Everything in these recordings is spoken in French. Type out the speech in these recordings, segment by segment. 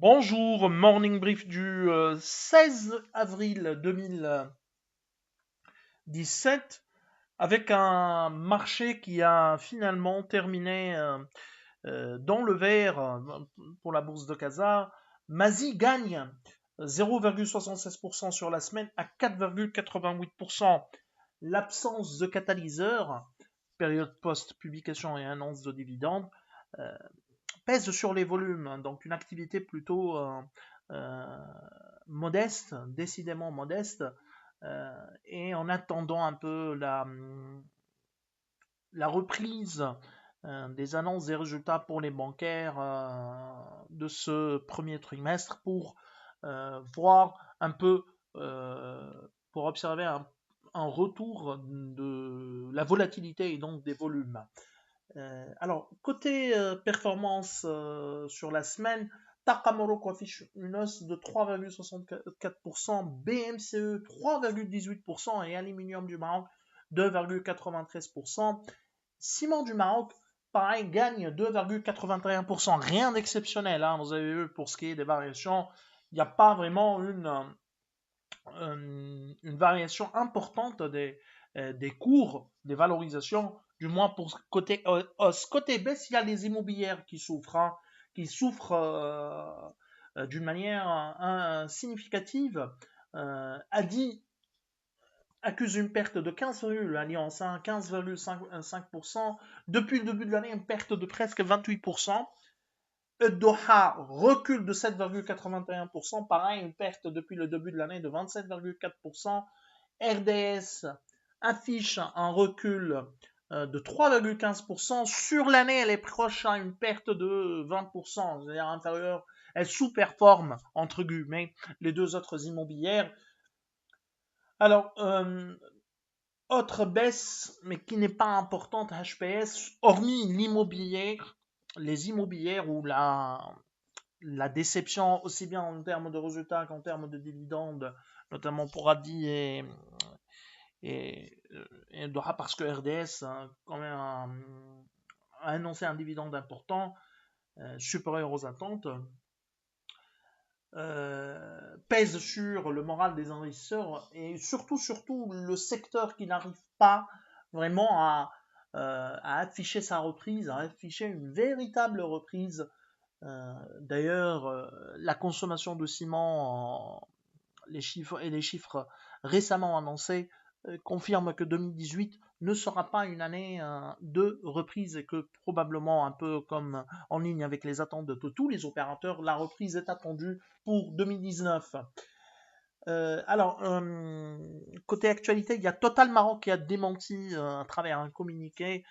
Bonjour, morning brief du 16 avril 2017 avec un marché qui a finalement terminé dans le vert pour la bourse de Casa. Mazi gagne 0,76% sur la semaine à 4,88%. L'absence de catalyseur, période post-publication et annonce de dividendes, pèse sur les volumes, hein. Donc une activité plutôt euh, modeste, décidément modeste, et en attendant un peu la reprise des annonces des résultats pour les bancaires de ce premier trimestre pour voir un peu, pour observer un retour de la volatilité et donc des volumes. Alors, côté performance sur la semaine, Takamoro affiche une hausse de 3,64%, BMCE 3,18% et Aluminium du Maroc 2,93%. Ciment du Maroc, pareil, gagne 2,81%. Rien d'exceptionnel, hein, vous avez vu, pour ce qui est des variations, il n'y a pas vraiment une variation importante des cours, des valorisations, du moins pour côté hausse. Côté baisse, il y a les immobilières qui souffrent, hein, qui souffrent d'une manière significative. Adi accuse une perte de 15,5%. Depuis le début de l'année, une perte de presque 28%. Doha recule de 7,81%. Pareil, une perte depuis le début de l'année de 27,4%. RDS affiche un recul de 3,15%. Sur l'année, elle est proche à une perte de 20%, c'est-à-dire inférieure. Elle sous-performe, entre guillemets, les deux autres immobilières. Alors, autre baisse, mais qui n'est pas importante, HPS, hormis l'immobilière, les immobilières où la déception, aussi bien en termes de résultats qu'en termes de dividendes, notamment pour Adi et Dora, parce que RDS quand même a annoncé un dividende important, supérieur aux attentes, pèse sur le moral des investisseurs et surtout le secteur qui n'arrive pas vraiment à afficher sa reprise, à afficher une véritable reprise. D'ailleurs, la consommation de ciment, les chiffres récemment annoncés confirment que 2018 ne sera pas une année de reprise et que probablement un peu comme en ligne avec les attentes de tous les opérateurs, la reprise est attendue pour 2019. Alors, côté actualité, il y a Total Maroc qui a démenti à travers un communiqué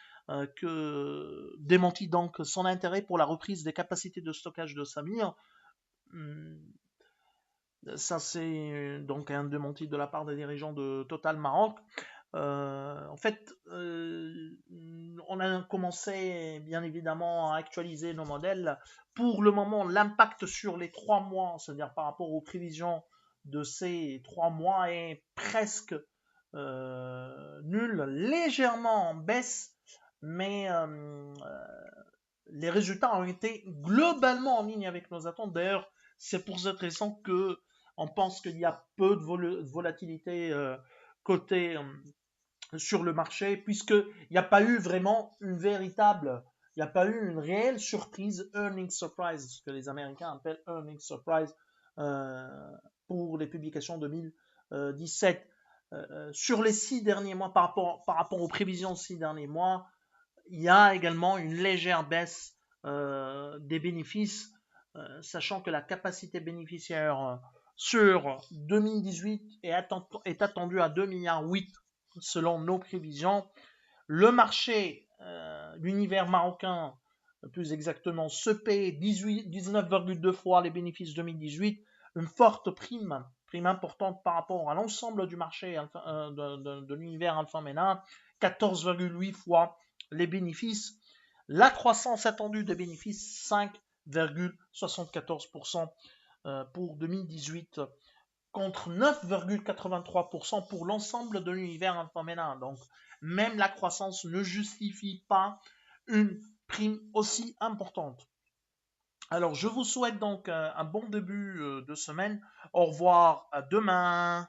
démenti donc son intérêt pour la reprise des capacités de stockage de Samir. Ça, c'est donc un démenti de la part des dirigeants de Total Maroc. En fait, on a commencé bien évidemment à actualiser nos modèles. Pour le moment, l'impact sur les 3 mois, c'est-à-dire par rapport aux prévisions de ces 3 mois, est presque nul, légèrement en baisse, mais les résultats ont été globalement en ligne avec nos attentes. D'ailleurs, c'est pour cette raison que on pense qu'il y a peu de volatilité côté sur le marché, puisqu'il n'y a pas eu vraiment il n'y a pas eu une réelle surprise, earnings surprise, ce que les Américains appellent earnings surprise, euh, pour les publications 2017. Sur les 6 derniers mois, par rapport aux prévisions 6 derniers mois, il y a également une légère baisse des bénéfices, sachant que la capacité bénéficiaire sur 2018 est attendue à 2,8 milliards selon nos prévisions. Le marché, l'univers marocain, plus exactement, se paie 19,2 fois les bénéfices 2018, une forte prime importante par rapport à l'ensemble du marché de l'univers alpha-ménin, 14,8 fois les bénéfices. La croissance attendue des bénéfices, 5,74% pour 2018 contre 9,83% pour l'ensemble de l'univers alpha-ménin. Donc, même la croissance ne justifie pas une prime aussi importante. Alors, je vous souhaite donc un bon début de semaine. Au revoir, à demain.